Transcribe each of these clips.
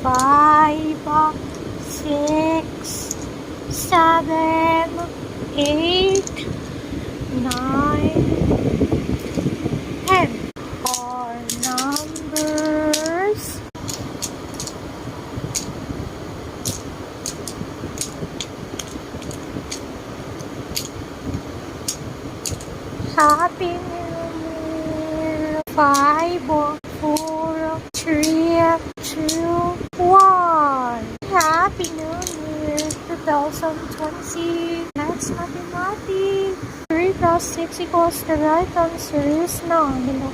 5, 6, 7, 8, 9, 10 are numbers. Happy New Year. 5, 4, 3, 2, 1. Happy New Year 2020. Let's mathematics. 3 plus 6 equals the right answer is 9.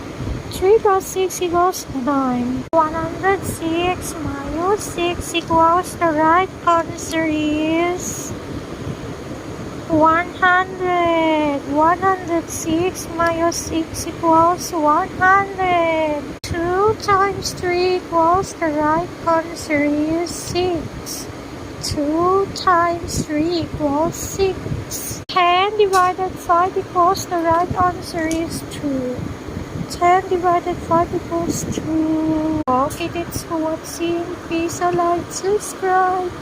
3 plus 6 equals 9. 106 minus 6 equals the right answer is 100. 106 minus 6 equals 100. 2 times 3 equals the right answer is 6. 2 times 3 equals 6. 10 divided 5 equals the right answer is 2. 10 divided 5 equals 2. Okay, that's for watching. Please like, subscribe.